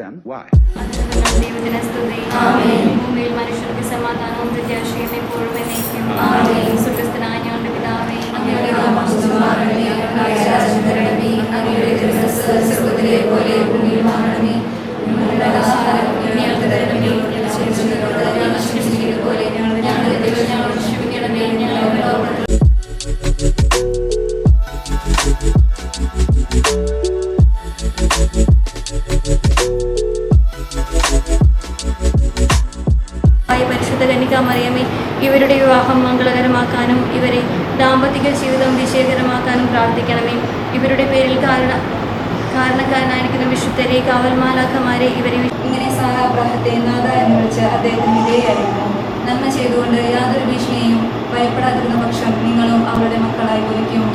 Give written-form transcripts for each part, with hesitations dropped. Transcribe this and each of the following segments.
then why? ഭൂമിയിൽ മനുഷ്യർക്ക് സമാധാനവും പ്രത്യാശയും എപ്പോഴും എന്നേക്കും. സ്വർഗ്ഗസ്ഥനായ ഞങ്ങളുടെ പിതാവേ, അങ്ങയുടെ നാമം പൂജിതമാകണമേ. അങ്ങയുടെ രാജ്യം വരണമേ. അങ്ങയുടെ തിരുമനസ്സ് സ്വർഗ്ഗത്തിലെ പോലെ ഭൂമിയിലുമാകണമേ. ഞങ്ങളുടെ ആഹാരം ഇന്ന് ഞങ്ങൾക്ക് തരണമേ. ഞങ്ങൾ ക്ഷമിച്ചവരോട് ഞങ്ങൾ ക്ഷമിച്ചിരിക്കുന്നത് പോലെ ഞങ്ങളുടെ തെറ്റുകൾ ഞങ്ങളോട് ക്ഷമിക്കണമേ. ഞങ്ങളെ പരിശുദ്ധ കന്യകാമറിയമേ, ഇവരുടെ വിവാഹം മംഗളകരമാക്കാനും ഇവരെ ദാമ്പത്തിക ജീവിതം വിജയകരമാക്കാനും പ്രാർത്ഥിക്കണമേ. ഇവരുടെ പേരിൽ കാരണക്കാരനായിരിക്കുന്ന വിശുദ്ധരെ, കാവൽമാലാഖമാരെ, ഇവരെ ഇങ്ങനെ സാറ അബ്രാഹത്തെ നാഥ എന്ന് വിളിച്ച് അദ്ദേഹത്തിന് വിധേയായിരുന്നു. നന്മ ചെയ്തുകൊണ്ട് യാതൊരു ഭീഷണിയെയും ഭയപ്പെടാതിരുന്ന പക്ഷം നിങ്ങളും അവരുടെ മക്കളായി ഭവിക്കും.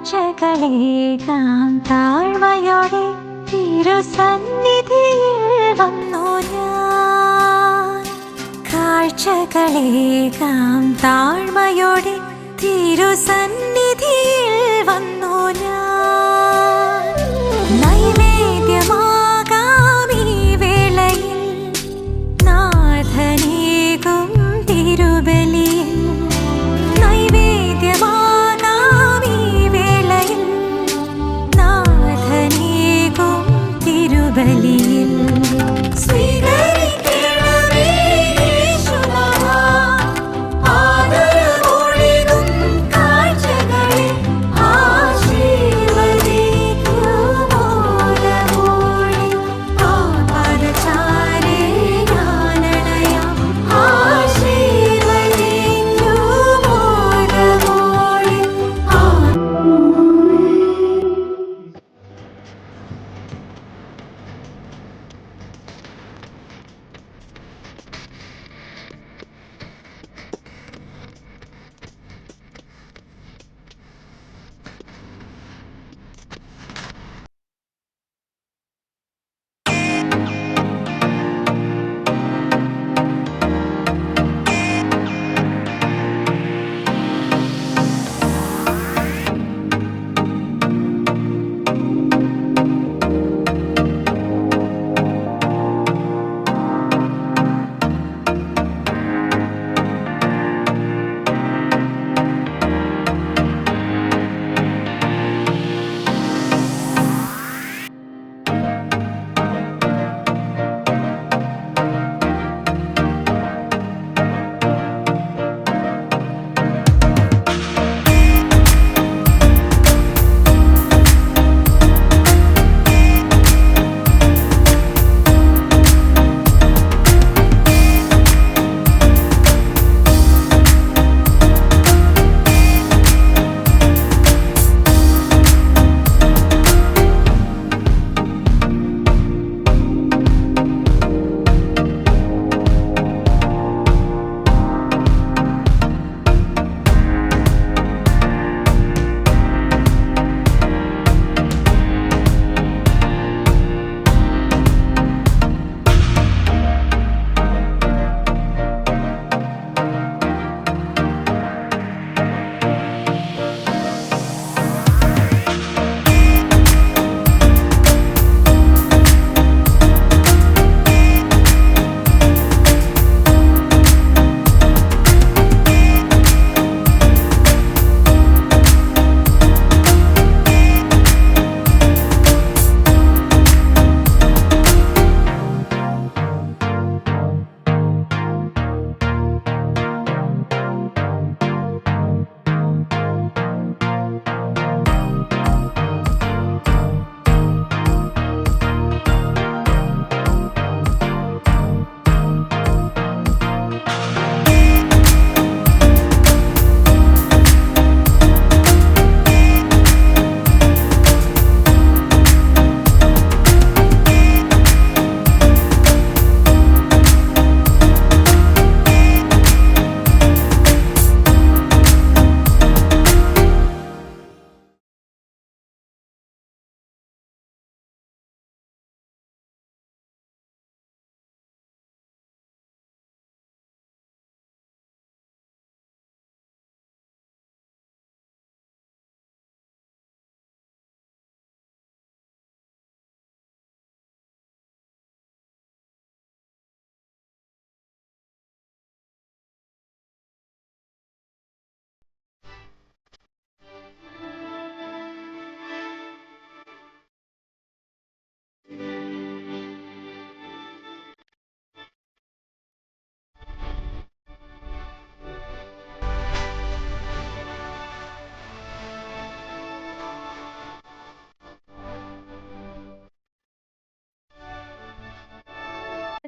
കാഴ്ചകളേകാം താഴ്മയോടെ തിരുസന്നിധിയിൽ വന്നു ഞാൻ. കാഴ്ചകളേകാം താഴ്മയോടെ തിരുസന്നിധിയിൽ വന്നു ഞാൻ. നൈവേദ്യമാകാം ഈ വേളയിൽ നാഥനേകും തിരുബലിയിൽ. ബലിയിൽ സ്വീകരിക്കണമേ യേശുനാഥാ, ആദരവൊഴുകും കാഴ്ചകളെ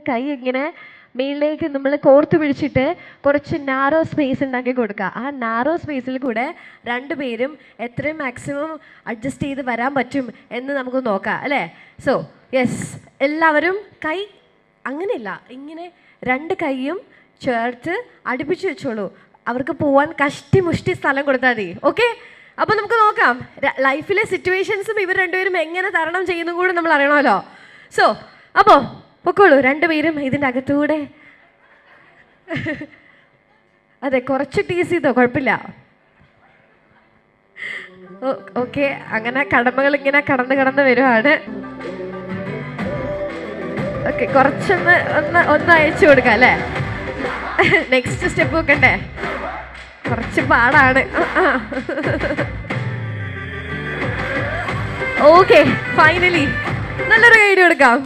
കൈ ഇങ്ങനെ മേളിലേക്ക് നമ്മൾ കോർത്ത് പിടിച്ചിട്ട് കുറച്ച് നാരോ സ്പേസ് ഉണ്ടാക്കി കൊടുക്കുക. ആ നാരോ സ്പേസിൽ കൂടെ രണ്ടുപേരും എത്രയും മാക്സിമം അഡ്ജസ്റ്റ് ചെയ്ത് വരാൻ പറ്റും എന്ന് നമുക്ക് നോക്കാം അല്ലേ? സോ യെസ്, എല്ലാവരും കൈ അങ്ങനെയില്ല, ഇങ്ങനെ രണ്ട് കൈയും ചേർത്ത് അടുപ്പിച്ച് വെച്ചോളൂ. അവർക്ക് പോവാൻ കഷ്ടി മുഷ്ടി സ്ഥലം കൊടുത്താൽ മതി. ഓക്കെ, അപ്പോൾ നമുക്ക് നോക്കാം ലൈഫിലെ സിറ്റുവേഷൻസും ഇവർ രണ്ടുപേരും എങ്ങനെ തരണം ചെയ്യുന്നതും കൂടെ നമ്മൾ അറിയണമല്ലോ. സോ അപ്പോൾ പൊക്കോളൂ രണ്ടുപേരും ഇതിൻ്റെ അകത്തൂടെ. അതെ, കുറച്ച് ടീസ് ചെയ്തോ, കുഴപ്പമില്ല. ഓക്കെ, അങ്ങനെ കടമകൾ ഇങ്ങനെ കടന്ന് വരുവാണ്. ഓക്കെ, ഒന്ന് അയച്ചു കൊടുക്കാം അല്ലേ? നെക്സ്റ്റ് സ്റ്റെപ്പ് വെക്കണ്ടേ? കുറച്ച് പാടാണ്. ഓക്കെ, ഫൈനലി നല്ലൊരു ഐഡിയ കൊടുക്കാം.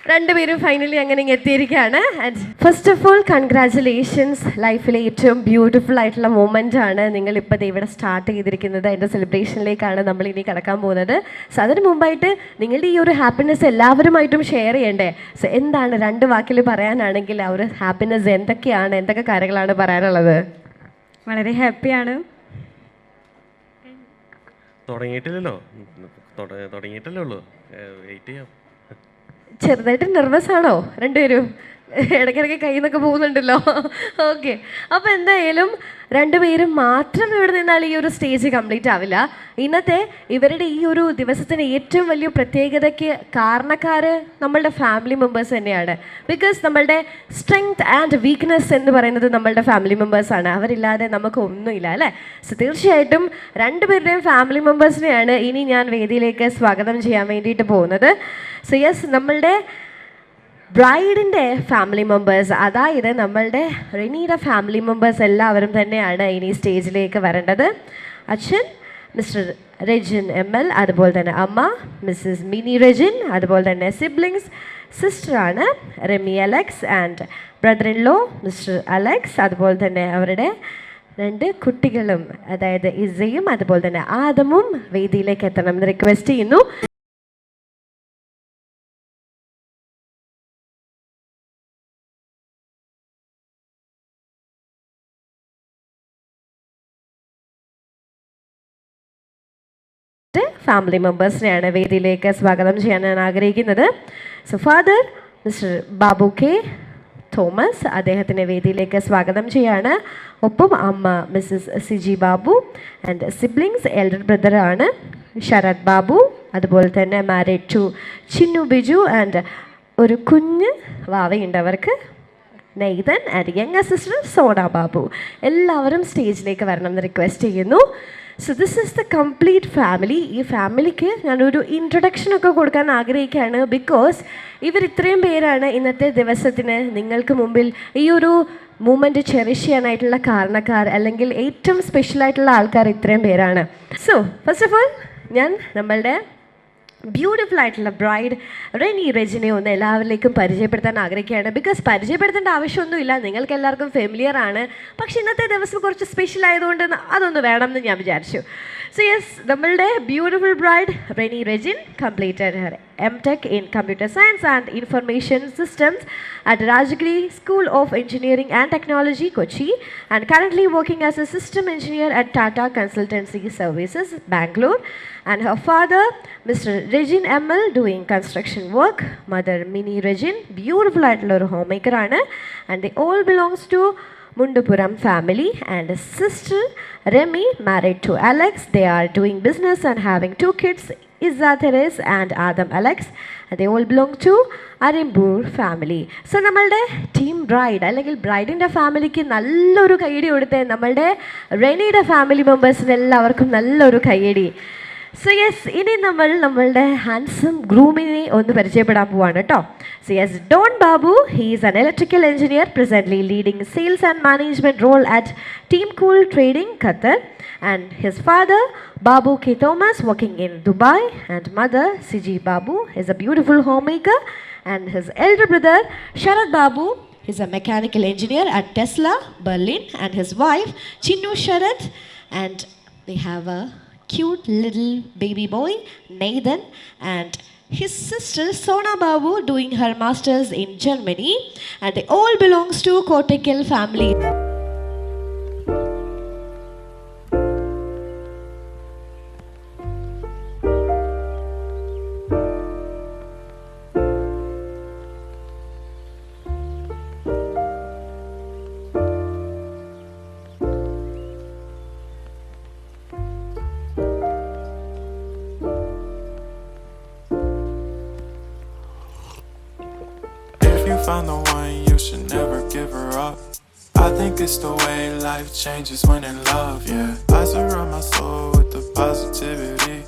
രണ്ടുപേരും ഫൈനലി അങ്ങനെ എത്തിയിരിക്കുകയാണ്. And first of all congratulations. ലൈഫിലെ ഏറ്റവും ബ്യൂട്ടിഫുൾ ആയിട്ടുള്ള മൊമെൻ്റ് ആണ് നിങ്ങളിപ്പോൾ ഇവിടെ സ്റ്റാർട്ട് ചെയ്തിരിക്കുന്നത്. അതിൻ്റെ സെലിബ്രേഷനിലേക്കാണ് നമ്മൾ ഇനി കടക്കാൻ പോകുന്നത്. സോ അതിന് മുമ്പായിട്ട് നിങ്ങളുടെ ഈ ഒരു ഹാപ്പിനെസ് എല്ലാവരുമായിട്ടും ഷെയർ ചെയ്യണ്ടേ? സോ എന്താണ് രണ്ട് വാക്കിൽ പറയാനാണെങ്കിൽ ആ ഒരു ഹാപ്പിനെസ് എന്തൊക്കെയാണ്, എന്തൊക്കെ കാര്യങ്ങളാണ് പറയാനുള്ളത്? വളരെ ഹാപ്പിയാണ്. തുടങ്ങിയിട്ടില്ലല്ലോ ഉള്ളൂ, വെയിറ്റ് ചെയ്യാം. ചെറുതായിട്ട് നെർവസ് ആണോ രണ്ടുപേരും? ഇടയ്ക്കിടയ്ക്ക് കയ്യിൽ നിന്നൊക്കെ പോകുന്നുണ്ടല്ലോ. ഓക്കെ, അപ്പോൾ എന്തായാലും രണ്ടുപേരും മാത്രം ഇവിടെ നിന്നാൽ ഈ ഒരു സ്റ്റേജ് കംപ്ലീറ്റ് ആവില്ല. ഇന്നത്തെ ഇവരുടെ ഈ ഒരു ദിവസത്തിന് ഏറ്റവും വലിയ പ്രത്യേകതയ്ക്ക് കാരണക്കാർ നമ്മളുടെ ഫാമിലി മെമ്പേഴ്സ് തന്നെയാണ്. ബിക്കോസ് നമ്മളുടെ സ്ട്രെങ്ത് ആൻഡ് വീക്ക്നെസ് എന്ന് പറയുന്നത് നമ്മളുടെ ഫാമിലി മെമ്പേഴ്സാണ്. അവരില്ലാതെ നമുക്ക് ഒന്നുമില്ല അല്ലേ? സോ തീർച്ചയായിട്ടും രണ്ടുപേരുടെയും ഫാമിലി മെമ്പേഴ്സിനെയാണ് ഇനി ഞാൻ വേദിയിലേക്ക് സ്വാഗതം ചെയ്യാൻ വേണ്ടിയിട്ട് പോകുന്നത്. സോ യെസ്, നമ്മളുടെ ബ്രൈഡിൻ്റെ ഫാമിലി മെമ്പേഴ്സ്, അതായത് നമ്മളുടെ റെനിയുടെ ഫാമിലി മെമ്പേഴ്സ് എല്ലാവരും തന്നെയാണ് ഇനി സ്റ്റേജിലേക്ക് വരേണ്ടത്. അച്ഛൻ മിസ്റ്റർ റെജിൻ ML, അതുപോലെ തന്നെ അമ്മ മിസ്സസ് മിനി റെജിൻ, അതുപോലെ തന്നെ സിബ്ലിങ്സ് സിസ്റ്ററാണ് Remi Alex and brother in law mister Alex, അതുപോലെ തന്നെ അവരുടെ രണ്ട് കുട്ടികളും അതായത് ഇസയും അതുപോലെ തന്നെ ആദമും വേദിയിലേക്ക് എത്തണമെന്ന് റിക്വസ്റ്റ് ചെയ്യുന്നു. ഫാമിലി മെമ്പേഴ്സിനെയാണ് വേദിയിലേക്ക് സ്വാഗതം ചെയ്യാൻ ഞാൻ ആഗ്രഹിക്കുന്നത്. So father mister Babu K Thomas, അദ്ദേഹത്തിനെ വേദിയിലേക്ക് സ്വാഗതം ചെയ്യാണ്. ഒപ്പം അമ്മ missus Siji Babu and siblings elder ബ്രദറാണ് ശരത് ബാബു, അതുപോലെ തന്നെ married to Chinnu Biju and ഒരു കുഞ്ഞ് വാവയുണ്ട് അവർക്ക്, Nathan and young sister Sona Babu. എല്ലാവരും സ്റ്റേജിലേക്ക് വരണം എന്ന് റിക്വസ്റ്റ് ചെയ്യുന്നു. So this is the complete family. ഈ ഫാമിലിക്ക് ഞാനൊരു ഇൻട്രൊഡക്ഷനൊക്കെ കൊടുക്കാൻ ആഗ്രഹിക്കുകയാണ്. ബിക്കോസ് ഇവർ ഇത്രയും പേരാണ് ഇന്നത്തെ ദിവസത്തിന് നിങ്ങൾക്ക് മുമ്പിൽ ഈ ഒരു മൂമെൻറ്റ് ചെറിഷ് ചെയ്യാനായിട്ടുള്ള കാരണക്കാർ, അല്ലെങ്കിൽ ഏറ്റവും സ്പെഷ്യലായിട്ടുള്ള ആൾക്കാർ ഇത്രയും പേരാണ്. സോ ഫസ്റ്റ് ഓഫ് ഓൾ ഞാൻ നമ്മളുടെ ബ്യൂട്ടിഫുൾ ആയിട്ടുള്ള ബ്രൈഡ് റെനി റെജിനെ ഒന്ന് എല്ലാവരിലേക്കും പരിചയപ്പെടുത്താൻ ആഗ്രഹിക്കുകയാണ്. ബിക്കോസ് പരിചയപ്പെടുത്തേണ്ട ആവശ്യമൊന്നുമില്ല, നിങ്ങൾക്ക് എല്ലാവർക്കും ഫെമിലിയർ ആണ്. പക്ഷേ ഇന്നത്തെ ദിവസം കുറച്ച് സ്പെഷ്യൽ ആയതുകൊണ്ട് അതൊന്ന് വേണം എന്ന് ഞാൻ വിചാരിച്ചു. സോ യെസ്, നമ്മളുടെ beautiful bride Reni Rejin completed her MTech in Computer Science and Information Systems at Rajagiri School of Engineering and Technology, Kochi, and currently working as a system engineer at Tata Consultancy Services, Bangalore. And her father, Mr. Regin ML, doing construction work. Mother Mini Regin, beautiful ആയിട്ടുള്ള homemaker ആണ്. And they all belongs to Mundapuram family. And sister Remy, married to Alex. They are doing business and having 2 kids, Izza Therese and Adam Alex. And they all belong to Arimbur family. So നമ്മളുടെ team bride അല്ലെങ്കിൽ ബ്രൈഡിൻ്റെ ഫാമിലിക്ക് നല്ലൊരു കയ്യടി കൊടുത്തേ. നമ്മളുടെ റെനിയുടെ family മെമ്പേഴ്സിന് എല്ലാവർക്കും നല്ലൊരു കയ്യടി. സോ യെസ്, ഇനി നമ്മളുടെ ഹാൻസം ഗ്രൂമിനെ ഒന്ന് പരിചയപ്പെടാൻ പോവാണ് കേട്ടോ. So yes, Don Babu, he is an electrical engineer presently leading sales and management role at Team Cool Trading, Qatar. And his father, Babu K. Thomas, working in Dubai. And mother, Siji Babu, is a beautiful homemaker. And his elder brother, Sharad Babu, is a mechanical engineer at Tesla, Berlin. And his wife, Chinnu Sharad. And they have a cute little baby boy, Nathan, and his sister Sona Babu doing her masters in Germany, and they all belongs to Kottakkal family. If you found the one, you should never give her up. I think it's the way life changes when in love, yeah. I surround my soul with the positivity.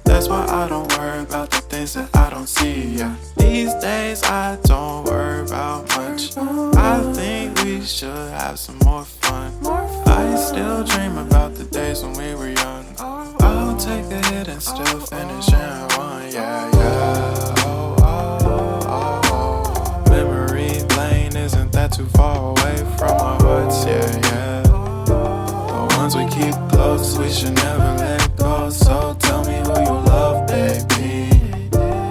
That's why I don't worry about the things that I don't see, yeah. These days I don't worry about much. I think we should have some more fun. I still dream about the days when we were young. I'll take a hit and still finish in one, yeah, yeah. Memory lane isn't that too far away from our hearts, yeah, yeah. The ones we keep close, we should never let go. So tell me who you love, baby.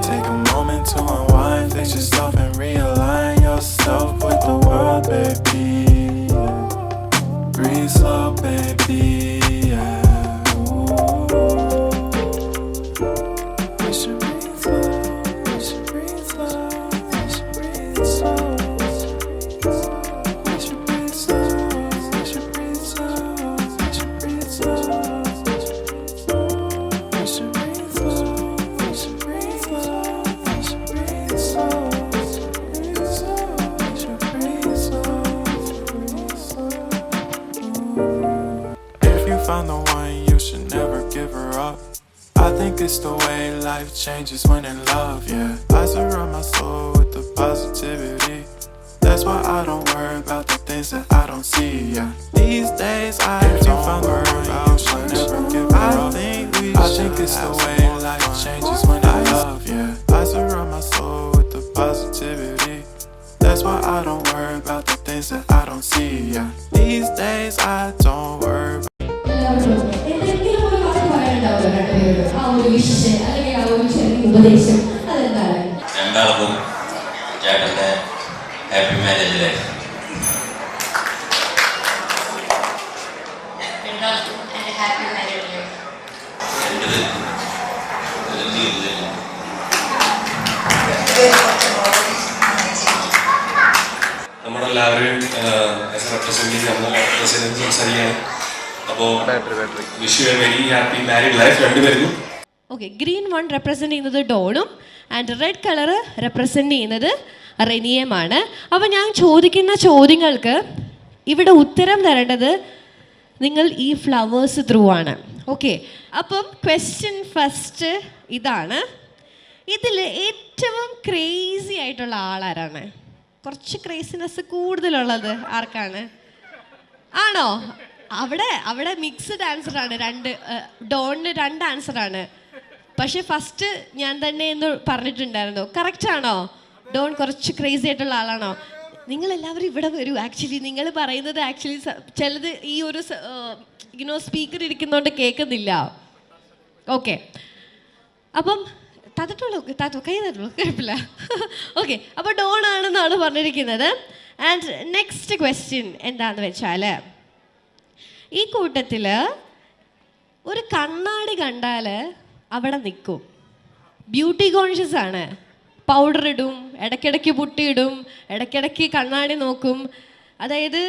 Take a moment to unwind, fix yourself and realign yourself with the world, baby. Breathe slow, baby, yeah. We should breathe slow, we should breathe slow, we should breathe slow. We should breathe slow, we should breathe slow, we should breathe slow. We should breathe slow, we should breathe slow, we should breathe slow. We should breathe slow, we should breathe slow, breathe slow. If you found the one, you should never give her up. I think it's the way life changes when in love, yeah. I surround my soul with the positivity. That's why I don't worry about the things that I don't see, yeah. These days I don't worry about you should never give her up. I think it's the way life changes when in love, yeah. I surround my soul with the positivity. That's why I don't worry about the things that I don't see, yeah. These days I don't worry about എന്തെങ്കിലും ഒരു വാക്ക് പറയാനുണ്ടാവുമല്ലോ രണ്ടുപേരും ആ ഒരു വിഷയം അല്ലെങ്കിൽ ആ ഒരു ചെറിയ ഉപദേശം അതെന്താണ്? രണ്ടാൾക്കും ചേട്ടൻ്റെ ഹാപ്പി മാരേജ് ലൈഫ്. എൻ്റെത് ജീവിതത്തിൽ നമ്മളെല്ലാവരും റെപ്രസെൻറ്റ് സംസാരിക്കുകയാണ്. അപ്പോൾ wish you A very happy married life രണ്ടുപേർക്കും. ഓക്കെ, ഗ്രീൻ വൺ റെപ്രസെൻ്റ് ചെയ്യുന്നത് ഡോണും ആൻഡ് റെഡ് കളർ റെപ്രസെൻ്റ് ചെയ്യുന്നത് റെനിയുമാണ്. അപ്പോൾ ഞാൻ ചോദിക്കുന്ന ചോദ്യങ്ങൾക്ക് ഇവിടെ ഉത്തരം തരേണ്ടത് നിങ്ങൾ ഈ ഫ്ലവേഴ്സ് ത്രൂ ആണ്. ഓക്കെ, അപ്പം ക്വസ്റ്റ്യൻ ഫസ്റ്റ് ഇതാണ്. ഇതിൽ ഏറ്റവും ക്രേസി ആയിട്ടുള്ള ആളാരാണ്? കുറച്ച് ക്രേസിനെസ് കൂടുതലുള്ളത് ആർക്കാണ്? ആണോ? അവിടെ മിക്സ്ഡ് ആൻസറാണ്. ഡോണിന് 2 ആൻസറാണ്. പക്ഷെ ഫസ്റ്റ് ഞാൻ തന്നെ എന്ന് പറഞ്ഞിട്ടുണ്ടായിരുന്നു. കറക്റ്റ് ആണോ? ഡോൺ കുറച്ച് ക്രേസി ആയിട്ടുള്ള ആളാണോ? നിങ്ങളെല്ലാവരും ഇവിടെ വരൂ. ആക്ച്വലി നിങ്ങൾ പറയുന്നത് ആക്ച്വലി ചിലത് ഈ ഒരു സ്പീക്കർ ഇരിക്കുന്നതുകൊണ്ട് കേൾക്കുന്നില്ല. ഓക്കെ, അപ്പം താത്തോ കൈ തട്ടുള്ളൂ, കുഴപ്പമില്ല. ഓക്കെ, അപ്പോൾ ഡോൺ ആണെന്നാണ് പറഞ്ഞിരിക്കുന്നത്. ആൻഡ് നെക്സ്റ്റ് ക്വസ്റ്റ്യൻ എന്താണെന്ന് വെച്ചാൽ, ഈ കൂട്ടത്തിൽ ഒരു കണ്ണാടി കണ്ടാൽ അവിടെ നിൽക്കും. ബ്യൂട്ടി കോൺഷ്യസ് ആണ്. പൗഡർ ഇടും, ഇടയ്ക്കിടയ്ക്ക് പുട്ടിയിടും, ഇടയ്ക്കിടയ്ക്ക് കണ്ണാടി നോക്കും. അതായത്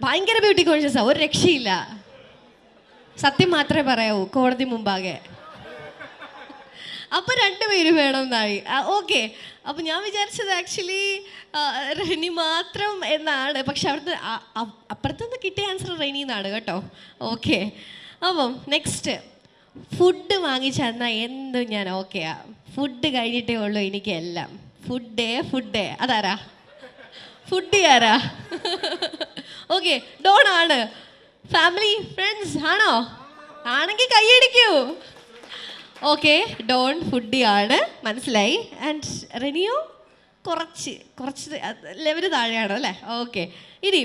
ഭയങ്കര ബ്യൂട്ടി കോൺഷ്യസാണ്, ഒരു രക്ഷയില്ല. സത്യം മാത്രമേ പറയാവൂ കോടതി മുമ്പാകെ. അപ്പോൾ 2 പേര് വേണമെന്നായി. ഓക്കെ, അപ്പോൾ ഞാൻ വിചാരിച്ചത് ആക്ച്വലി റെനി മാത്രം എന്നാണ്. പക്ഷെ അവിടുത്തെ അപ്പുറത്തുനിന്ന് കിട്ടിയ ആൻസർ റെനി എന്നാണ് കേട്ടോ. ഓക്കെ, അപ്പം നെക്സ്റ്റ് ഫുഡ് വാങ്ങിച്ചു തന്നാൽ എന്തും ഞാൻ ഓക്കെയാ. ഫുഡ് കഴിഞ്ഞിട്ടേ ഉള്ളൂ എനിക്ക് എല്ലാം. ഫുഡ് അതാരാ? ഫുഡ് ആരാ? ഓക്കെ, ഡോൺ ആണ്. ഫാമിലി ഫ്രണ്ട്സ് ആണോ? ആണെങ്കിൽ കൈയടിക്കൂ. ഓക്കെ, ഡോൺ ഫുഡി ആണ്, മനസ്സിലായി. ആൻഡ് റെനിയോ കുറച്ച് ലെവൽ താഴെയാണോ അല്ലേ? ഓക്കെ, ഇനി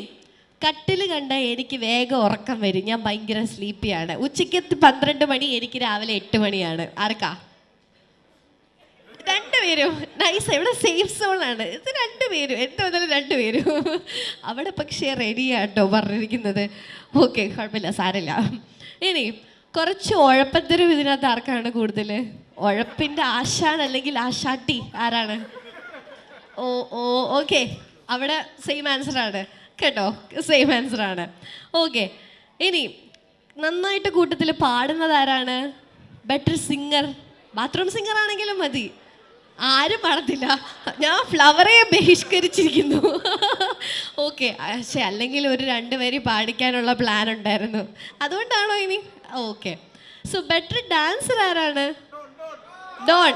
കട്ടിൽ കണ്ട എനിക്ക് വേഗം ഉറക്കം വരും. ഞാൻ ഭയങ്കര സ്ലീപ്പിയാണ്. ഉച്ചയ്ക്ക് 12 മണി, എനിക്ക് രാവിലെ 8 മണിയാണ്. ആർക്കാ? 2 രണ്ടുപേരും നൈസ്. ഇവിടെ സേഫ് സോണാണ്. ഇത് രണ്ടുപേരും എന്തായാലും രണ്ടുപേരും അവിടെ പക്ഷേ റെഡിയാട്ടോ പറഞ്ഞിരിക്കുന്നത്. ഓക്കെ, കുഴപ്പമില്ല, സാരമില്ല. ഇനി കുറച്ച് ഉഴപ്പത്തരും ഇതിനകത്ത് ആർക്കാണ് കൂടുതൽ? ഉഴപ്പിൻ്റെ ആശാൻ അല്ലെങ്കിൽ ആശാട്ടി ആരാണ്? ഓ ഓ ഓക്കെ, അവിടെ സെയിം ആൻസറാണ് കേട്ടോ, സെയിം ആൻസറാണ്. ഓക്കെ, ഇനി നന്നായിട്ട് കൂട്ടത്തിൽ പാടുന്നത് ആരാണ്? ബെറ്റർ സിംഗർ, ബാത്റൂം സിംഗർ ആണെങ്കിലും മതി. ആരും പാടത്തില്ല, ഞാൻ ഫ്ലവറെ ബഹിഷ്കരിച്ചിരിക്കുന്നു. ഓക്കെ, പക്ഷേ അല്ലെങ്കിൽ ഒരു രണ്ടുപേര് പാടിക്കാനുള്ള പ്ലാൻ ഉണ്ടായിരുന്നു, അതുകൊണ്ടാണോ ഇനി? ഓക്കെ, സോ ബെറ്റർ ഡാൻസർ ആരാണ്? ഡോൺ.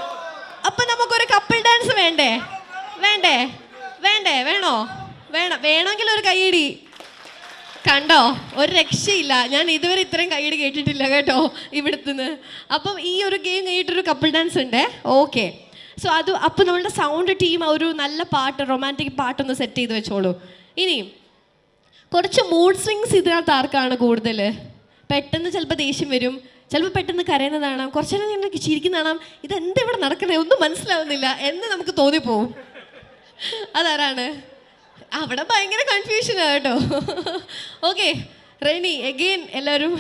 അപ്പം നമുക്കൊരു കപ്പിൾ ഡാൻസ് വേണ്ടേ? വേണ്ടേ? വേണ്ടേ? വേണോ? വേണമെങ്കിൽ ഒരു കൈയടി. കണ്ടോ, ഒരു രക്ഷയില്ല. ഞാൻ ഇതുവരെ ഇത്രയും കൈയടി കേട്ടിട്ടില്ല കേട്ടോ ഇവിടുന്ന്. അപ്പം ഈ ഒരു ഗെയിം കഴിഞ്ഞിട്ടൊരു കപ്പിൾ ഡാൻസ് ഉണ്ട്. ഓക്കെ, സോ അപ്പോൾ നമ്മളുടെ സൗണ്ട് ടീം ഒരു നല്ല പാട്ട്, റൊമാൻറ്റിക് പാട്ടൊന്ന് സെറ്റ് ചെയ്ത് വെച്ചോളൂ. ഇനി കുറച്ച് മൂഡ് സ്വിങ്സ് ഇതിനകത്ത് ആർക്കാണ് കൂടുതൽ? പെട്ടെന്ന് ചിലപ്പോൾ ദേഷ്യം വരും, ചിലപ്പോൾ പെട്ടെന്ന് കരയുന്നതാണ്, കുറച്ചു നേരം ഇങ്ങനെ ചിരിക്കുന്നതാണ്. ഇതെന്താ ഇവിടെ നടക്കണേ, ഒന്നും മനസ്സിലാവുന്നില്ല എന്ന് നമുക്ക് തോന്നിപ്പോവും. അതാരാണ്? അവിടെ ഭയങ്കര കൺഫ്യൂഷനാണ് കേട്ടോ. ഓക്കെ, റെനി എഗെയിൻ എല്ലാവരും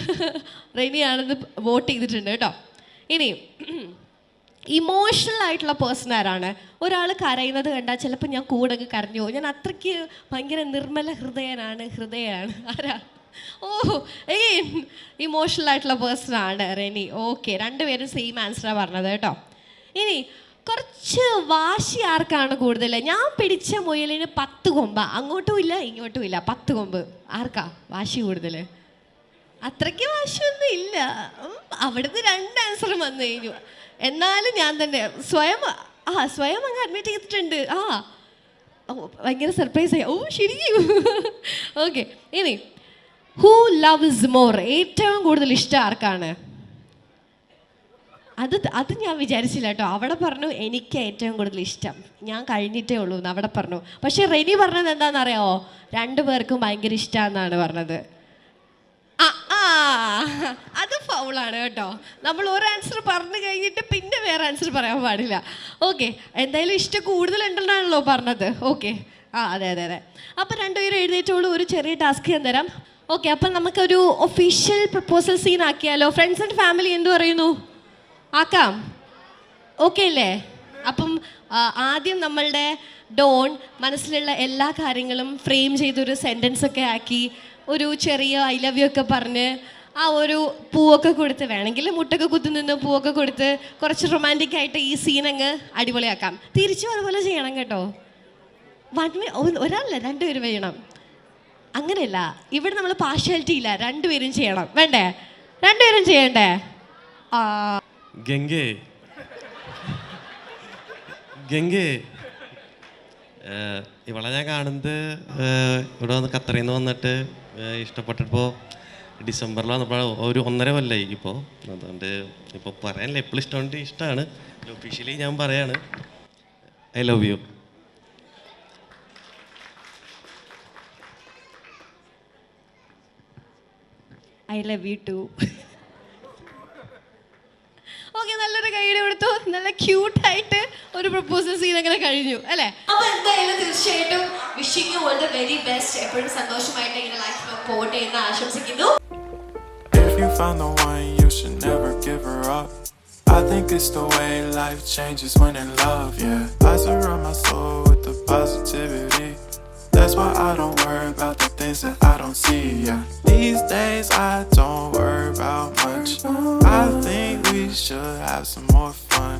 റെനിയാണെന്ന് വോട്ട് ചെയ്തിട്ടുണ്ട് കേട്ടോ. ഇനി ഇമോഷണൽ ആയിട്ടുള്ള പേഴ്സൺ ആരാണ്? ഒരാൾ കരയുന്നത് കണ്ടാൽ ചിലപ്പോൾ ഞാൻ കൂടെ കരഞ്ഞു പോകും. ഞാൻ അത്രയ്ക്ക് ഭയങ്കര നിർമ്മല ഹൃദയനാണ്. ആരാ? ഓ, എഗെയിൻ ഇമോഷണൽ ആയിട്ടുള്ള പേഴ്സൺ ആണ് റെനി. ഓക്കെ, രണ്ടുപേരും സെയിം ആൻസറാണ് പറഞ്ഞത് കേട്ടോ. ഇനി കുറച്ച് വാശി ആർക്കാണ് കൂടുതൽ? ഞാൻ പിടിച്ച മുയലിന് 10 കൊമ്പ്, അങ്ങോട്ടും ഇല്ല ഇങ്ങോട്ടും ഇല്ല, 10 കൊമ്പ്. ആർക്കാ വാശി കൂടുതൽ? അത്രയ്ക്ക് വാശിയൊന്നും ഇല്ല. അവിടുന്ന് 2 ആൻസറും വന്നു കഴിഞ്ഞു. എന്നാലും ഞാൻ തന്നെ സ്വയം അങ്ങ് അഡ്മിറ്റ് ചെയ്തിട്ടുണ്ട്. ഭയങ്കര സർപ്രൈസ് ആയി. ഓ ശരിക്കും. ഓക്കെ, ഇനി ഹൂ ലവ്സ് മോർ? ഏറ്റവും കൂടുതൽ ഇഷ്ടം ആർക്കാണ്? അത് ഞാൻ വിചാരിച്ചില്ല കേട്ടോ. അവിടെ പറഞ്ഞു എനിക്ക് ഏറ്റവും കൂടുതൽ ഇഷ്ടം, ഞാൻ കഴിഞ്ഞിട്ടേ ഉള്ളൂ എന്ന് അവിടെ പറഞ്ഞു. പക്ഷെ റെനി പറഞ്ഞത് എന്താണെന്നറിയാമോ? 2 പേർക്കും ഭയങ്കര ഇഷ്ടമാണെന്നാണ് പറഞ്ഞത്. അത് ഫൗളാണ് കേട്ടോ. നമ്മൾ ഒരു ആൻസർ പറഞ്ഞു കഴിഞ്ഞിട്ട് പിന്നെ വേറെ ആൻസർ പറയാൻ പാടില്ല. ഓക്കെ, എന്തായാലും ഇഷ്ടം കൂടുതലുണ്ടെന്നാണല്ലോ പറഞ്ഞത്. ഓക്കെ, അതെ. അപ്പം 2 പേരും എഴുന്നേറ്റോളൂ. ഒരു ചെറിയ ടാസ്ക് ഞാൻ തരാം. ഓക്കെ, അപ്പം നമുക്കൊരു ഒഫീഷ്യൽ പ്രപ്പോസൽ സീൻ ആക്കിയാലോ? ഫ്രണ്ട്സ് ആൻഡ് ഫാമിലി എന്ത് പറയുന്നു? ആക്കാം? ഓക്കെ അല്ലേ? അപ്പം ആദ്യം നമ്മളുടെ ഡോൺ മനസ്സിലുള്ള എല്ലാ കാര്യങ്ങളും ഫ്രെയിം ചെയ്തൊരു സെൻറ്റൻസ് ഒക്കെ ആക്കി, ഒരു ചെറിയ ഐ ലവ് യു ഒക്കെ പറഞ്ഞ്, ഒരു പൂവൊക്കെ കൊടുത്ത്, വേണമെങ്കിൽ മുട്ടൊക്കെ കുത്തി നിന്ന് പൂവൊക്കെ കൊടുത്ത് കുറച്ച് റൊമാൻറ്റിക് ആയിട്ട് ഈ സീൻ അങ്ങ് അടിപൊളിയാക്കാം. തിരിച്ചും അതുപോലെ ചെയ്യണം കേട്ടോ. ഒരാളല്ല, 2 പേരും ചെയ്യണം. അങ്ങനെയല്ല, ഇവിടെ നമ്മൾ പാർഷ്യാലിറ്റി ഇല്ല, 2 പേരും ചെയ്യണം. വേണ്ടേ? 2 പേരും ചെയ്യണ്ടേ? ഗംഗേ ഇവളെ ഞാൻ കാണുന്നത് ഇവിടെ വന്ന് ഖത്തറിൽ നിന്ന് വന്നിട്ട് ഇഷ്ടപ്പെട്ടപ്പോൾ ഡിസംബറിൽ വന്നപ്പോൾ ഒരു 1.5 കൊല്ലമായി ഇപ്പോൾ. അതുകൊണ്ട് ഇപ്പോൾ പറയാനില്ല, എപ്പോഴും ഇഷ്ടമാണ്. ഒഫീഷ്യലി ഞാൻ പറയാണ്, I love you. I love you too. Okay, നല്ലൊരു കൈയ്യടി കൊടുത്തു. നല്ല ക്യൂട്ടായിട്ട് ഒരു പ്രപ്പോസൽ സീൻ അങ്ങനെ കഴിഞ്ഞു അല്ലേ? അപ്പോൾ എന്തായാലും തീർച്ചയായിട്ടും wishing you all the very best. എപ്പോഴും സന്തോഷമായിട്ട് ഇങ്ങനെ ലൈഫ് പോട്ടെ എന്ന് ആശംസിക്കുന്നു. If you found the one, you should never give her up. I think it's the way life changes when in love, yeah. I surround my soul with the positivity. That's why I don't worry about the things that I don't see, yeah. These days I don't worry about much. I think we should have some more fun.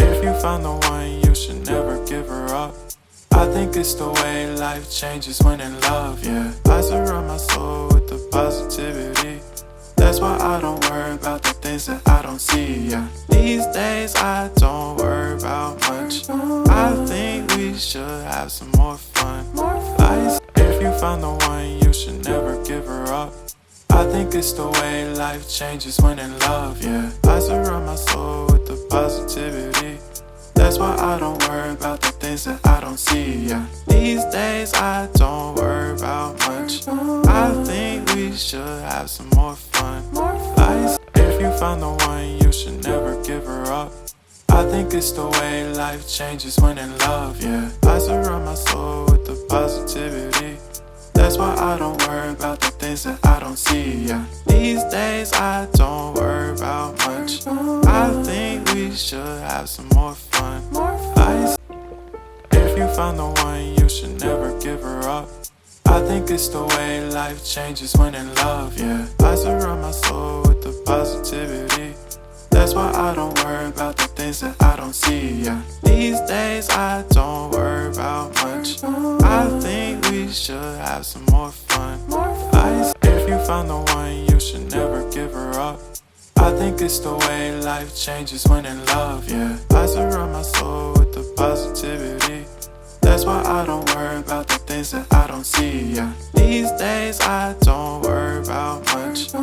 If you found the one, you should never give her up. I think it's the way life changes when in love, yeah. I surround my soul with the positivity. That's why I don't worry about the things that I don't see, yeah. These days I don't worry about much. I think we should have some more fun. If you found the one, you should never give her up. I think it's the way life changes when in love, yeah. I surround my soul with the positivity. That's why I don't worry about the things that I don't see, yeah. These days I don't worry about much. I think we should have some more fun. If you found the one, you should never give her up. I I think it's the way life changes when in love, yeah. I surround my soul with the positivity. That's why I don't worry about the things that I don't see, yeah. These days I don't worry about much. I think we should have some more fun. If you found the one, you should never give her up. I think it's the way life changes when in love, yeah. I surround my soul with the positivity. That's why I don't worry about the things that I don't see, yeah. These days I don't worry about much. I think we should have some more fun. If you found the one, you should never give her up. I think it's the way life changes when in love, yeah. I surround my soul with the positivity. That's why I don't worry about the things that I don't see, yeah. These days I don't worry about much.